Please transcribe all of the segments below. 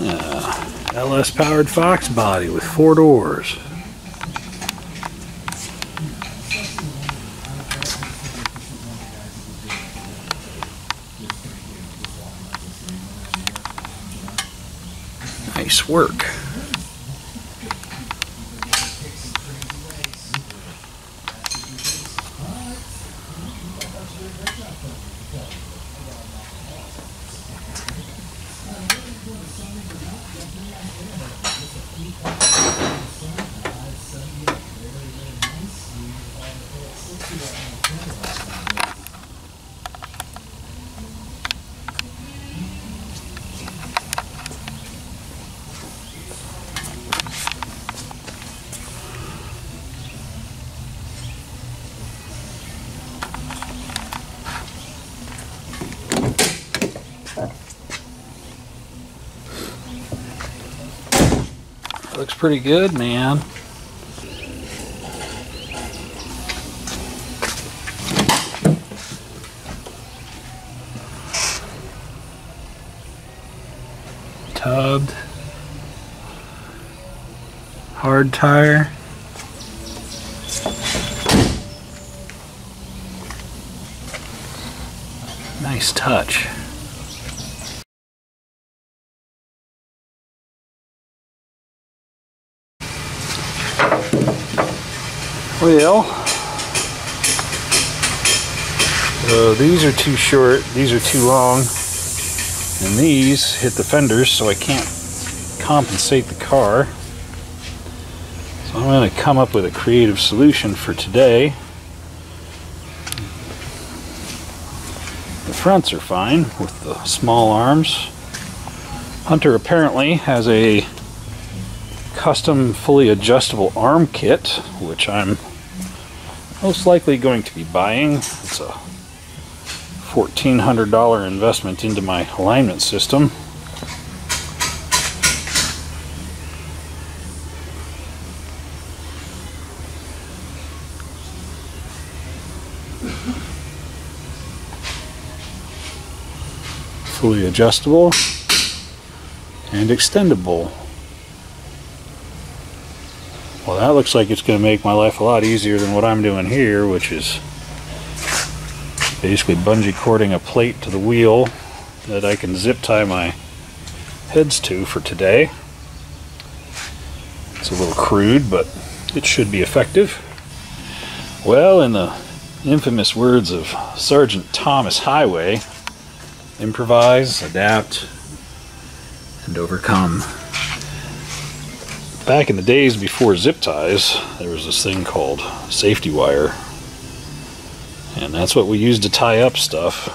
LS powered Fox body with 4 doors. Nice work. Looks pretty good, man. Tubbed. Hard tire. Nice touch. Well, these are too short, these are too long, and these hit the fenders, so I can't compensate the car. So I'm going to come up with a creative solution for today. The fronts are fine with the small arms. Hunter apparently has a custom fully adjustable arm kit, which I'm most likely going to be buying. It's a $1,400 investment into my alignment system. Fully adjustable and extendable. Well, that looks like it's going to make my life a lot easier than what I'm doing here, which is basically bungee cording a plate to the wheel that I can zip tie my heads to for today. It's a little crude, but it should be effective. Well, in the infamous words of Sergeant Thomas Highway, improvise, adapt, and overcome. Back in the days before zip ties, there was this thing called safety wire, and that's what we used to tie up stuff.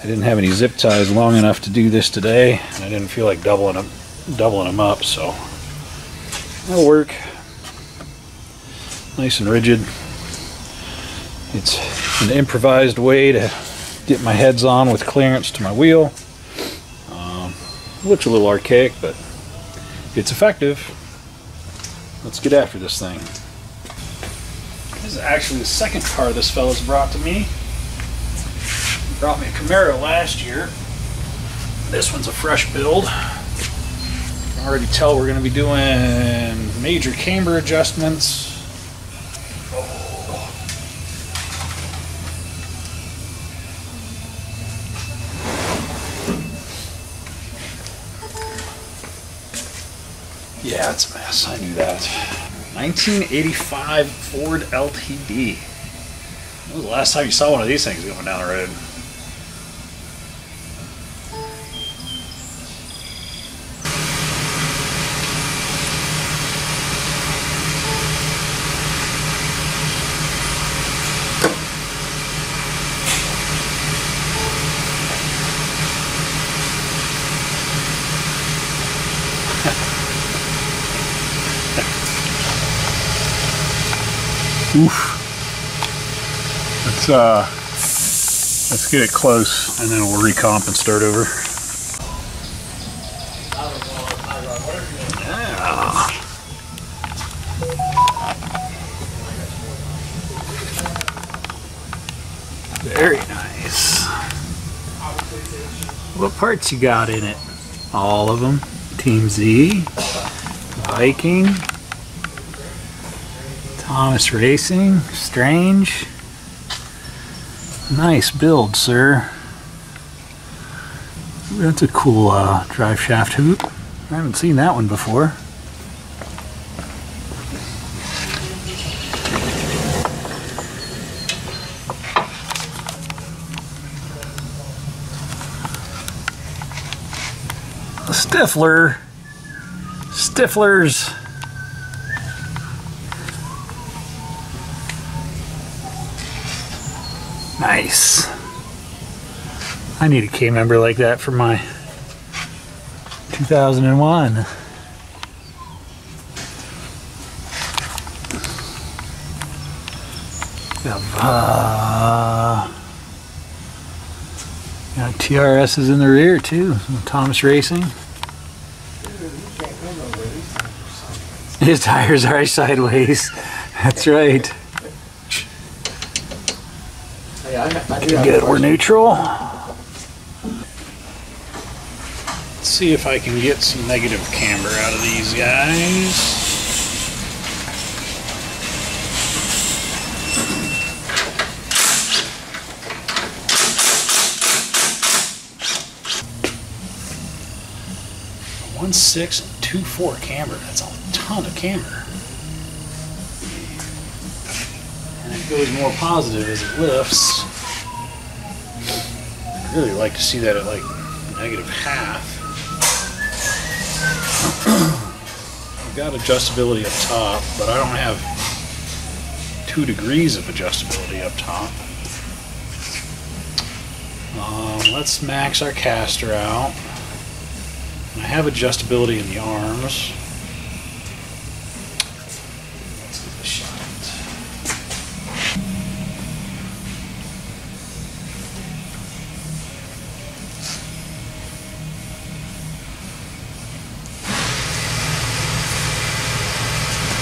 I didn't have any zip ties long enough to do this today, and I didn't feel like doubling them up, so that'll work. Nice and rigid. It's an improvised way to get my heads on with clearance to my wheel. Looks a little archaic, but it's effective. Let's get after this thing. This is actually the second car this fella's brought to me. He brought me a Camaro last year. This one's a fresh build. You can already tell we're going to be doing major camber adjustments. Yeah, it's a mess. I knew that. 1985 Ford LTD. When was the last time you saw one of these things going down the road? Oof. Let's get it close, and then we'll recomp and start over. Yeah. Very nice. What parts you got in it? All of them. Team Z, Viking, Thomas Racing, Strange. Nice build, sir. That's a cool drive shaft hoop. I haven't seen that one before. A Stifler. Stiflers. Nice. I need a Camber like that for my 2001. Got TRSs in the rear too. Thomas Racing. His tires are sideways. That's right. Good, we're neutral. Let's see if I can get some negative camber out of these guys. A 1.6 and 2.4 camber. That's a ton of camber. And it goes more positive as it lifts. I'd really like to see that at like negative half. I've got adjustability up top, but I don't have 2 degrees of adjustability up top. Let's max our caster out. And I have adjustability in the arms. Let's give it a shot.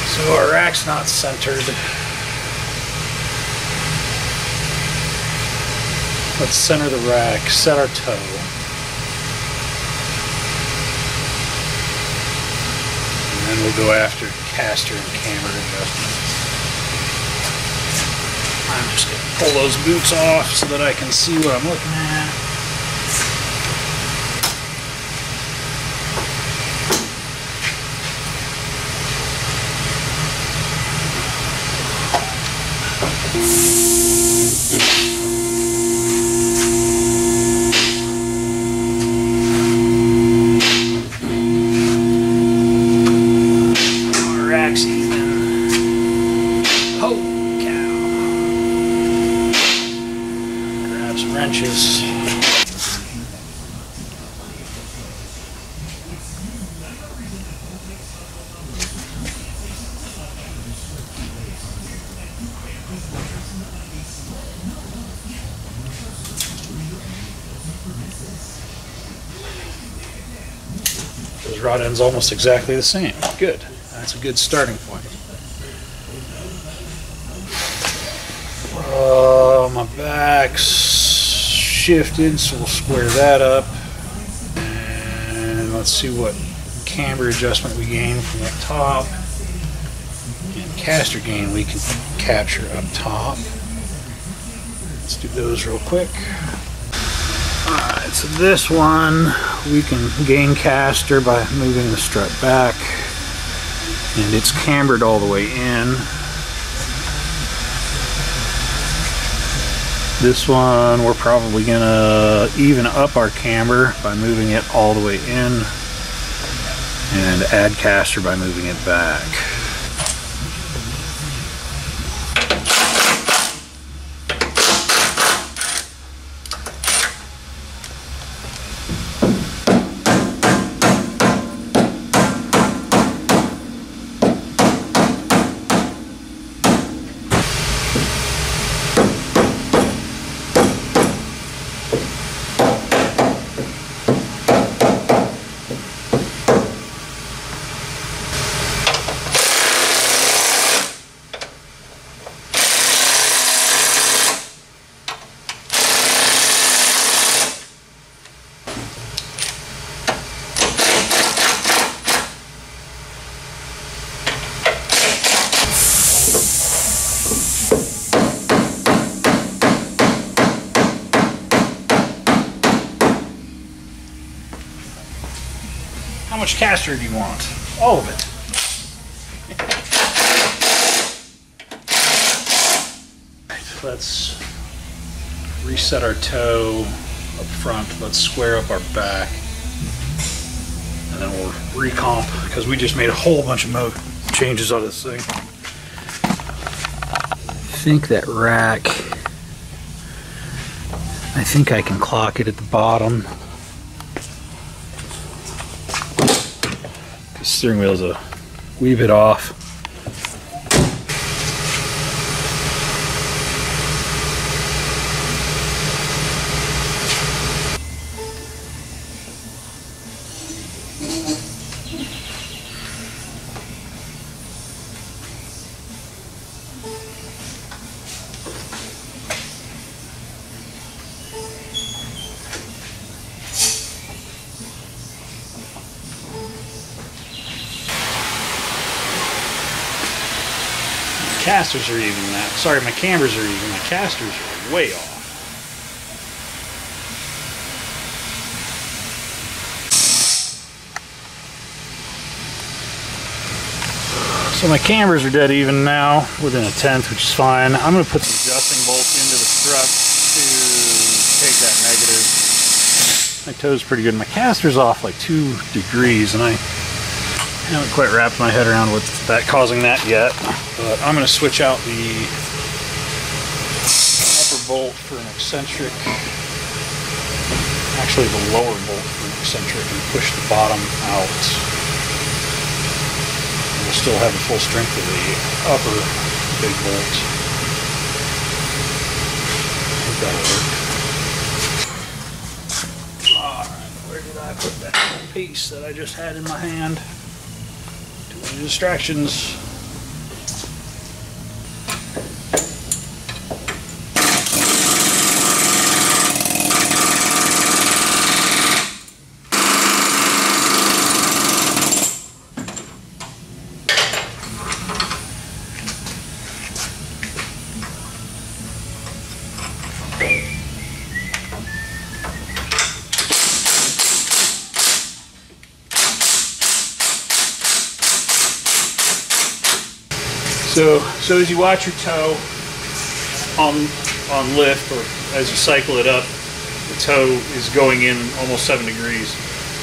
So our rack's not centered. Let's center the rack, set our toe. And then we'll go after caster and camber adjustments. I'm just going to pull those boots off so that I can see what I'm looking at. Those rod ends almost exactly the same. Good. That's a good starting point. My back's shifted, so we'll square that up. And let's see what camber adjustment we gain from the top. And caster gain we can capture up top. Let's do those real quick. Alright, so this one we can gain caster by moving the strut back. And it's cambered all the way in. This one we're probably gonna even up our camber by moving it all the way in and add caster by moving it back. How much caster do you want? All of it. Right, let's reset our toe up front. Let's square up our back. And then we'll recomp, because we just made a whole bunch of changes on this thing. I think that rack, I think I can clock it at the bottom. The steering wheel is a wee bit off. Casters are even now. Sorry, my cambers are even. My casters are way off. So my cambers are dead even now, within a tenth, which is fine. I'm going to put some adjusting bolts into the strut to take that negative. My toe's pretty good. My caster's off like 2 degrees, and I haven't quite wrapped my head around what's that causing that yet. But I'm going to switch out the upper bolt for an eccentric, actually the lower bolt for an eccentric, and push the bottom out. And we'll still have the full strength of the upper big bolt. I think that'll work. Alright, where did I put that little piece that I just had in my hand? Too many distractions. So as you watch your toe on lift, or as you cycle it up, the toe is going in almost 7 degrees.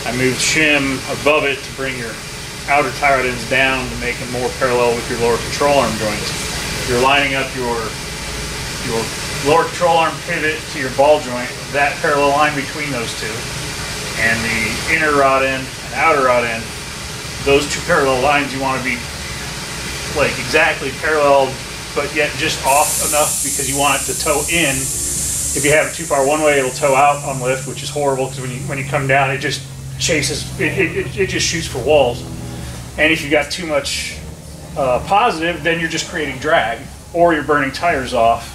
I moved shim above it to bring your outer tie rod ends down to make them more parallel with your lower control arm joints. You're lining up your lower control arm pivot to your ball joint, that parallel line between those two, and the inner rod end and outer rod end, those two parallel lines you want to be like exactly parallel, but yet just off enough because you want it to toe in. If you have it too far one way, it'll toe out on lift, which is horrible because when you come down, it just chases, it just shoots for walls. And if you got too much positive, then you're just creating drag, or you're burning tires off.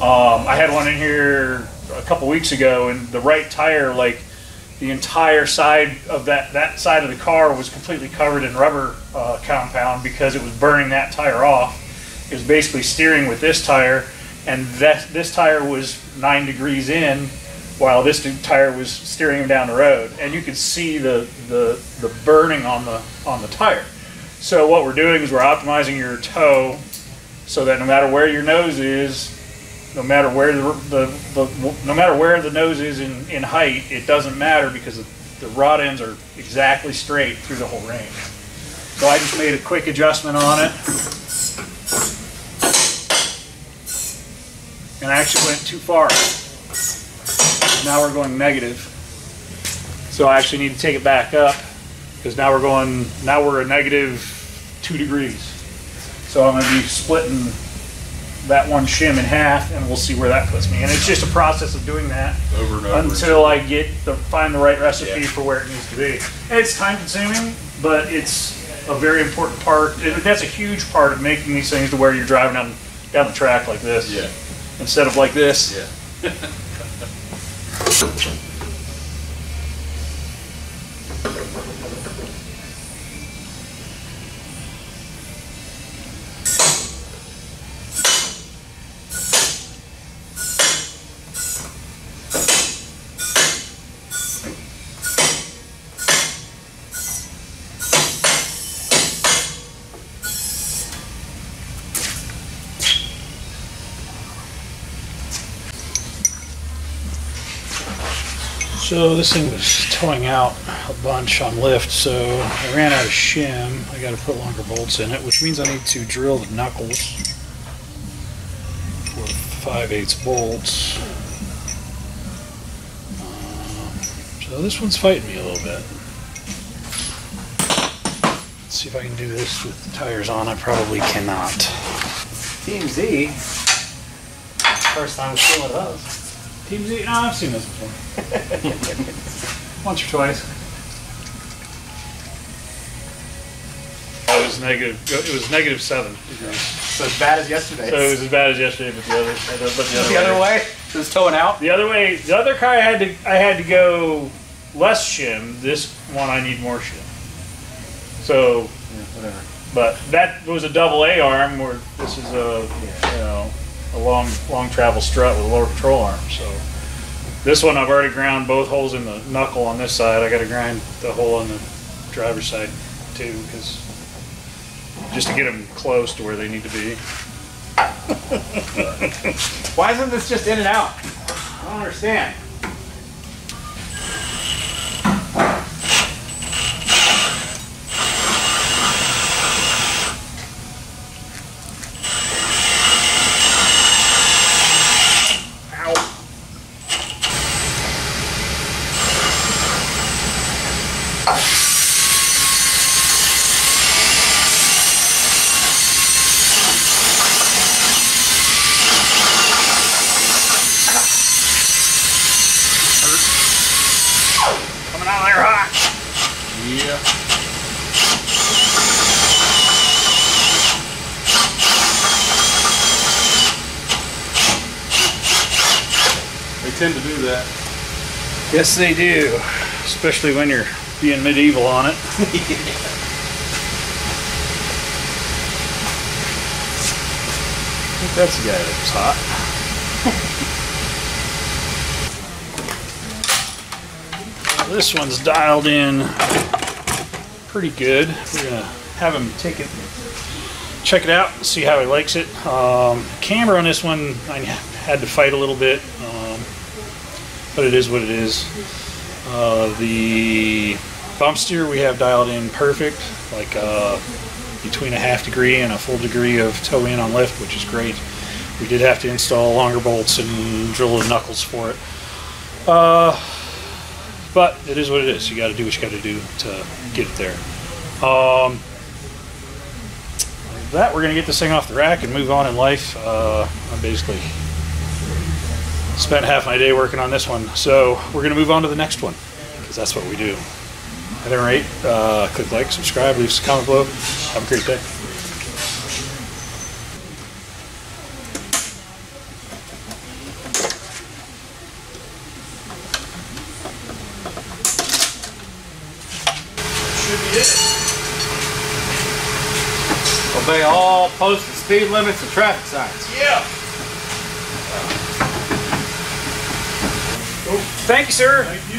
I had one in here a couple weeks ago, and the right tire, like the entire side of that side of the car was completely covered in rubber compound because it was burning that tire off. It was basically steering with this tire, and this tire was 9 degrees in, while this tire was steering him down the road, and you could see the burning on the tire. So what we're doing is we're optimizing your toe so that no matter where your nose is, no matter where the nose is in height, it doesn't matter because the rod ends are exactly straight through the whole range. So I just made a quick adjustment on it, and I actually went too far. Now we're going negative. So I actually need to take it back up because now we're a negative 2 degrees. So I'm going to be splitting that one shim in half, and we'll see where that puts me. And it's just a process of doing that over and over until I find the right recipe for where it needs to be. And it's time consuming, but it's a very important part. That's a huge part of making these things to where you're driving down the track like this, instead of like this. Yeah. So this thing was towing out a bunch on lift, so I ran out of shim. I got to put longer bolts in it, which means I need to drill the knuckles for 5/8 bolts. So this one's fighting me a little bit. Let's see if I can do this with the tires on. I probably cannot. Team Z. First time seeing one of those. Team Z? No, I've seen this before. Once or twice. It was negative. It was -7 degrees. So as bad as yesterday. So it was as bad as yesterday, but the other way. It was towing out. The other way. The other car I had to go less shim. This one I need more shim. So yeah, whatever. But that was a double A arm, where this is a a long travel strut with a lower control arm. So this one I've already ground both holes in the knuckle on this side. I got to grind the hole on the driver's side too, because just to get them close to where they need to be. Why isn't this just in and out? I don't understand. Coming out of there hot. Yeah. They tend to do that. Yes, they do, especially when you're being medieval on it. I think that's the guy that was hot. This one's dialed in pretty good. We're gonna have him take it, check it out, see how he likes it. Camber on this one, I had to fight a little bit, but it is what it is. The bump steer we have dialed in perfect, like between a ½ degree and a full degree of toe in on lift, which is great. We did have to install longer bolts and drill the knuckles for it. But it is what it is. You got to do what you got to do to get it there. That we're gonna get this thing off the rack and move on in life. I basically spent half my day working on this one, so we're gonna move on to the next one because that's what we do. At any rate, click like, subscribe, leave us a comment below. Have a great day. Should be it. Obey all posted speed limits and traffic signs. Yeah. Thank you, sir. Thank you.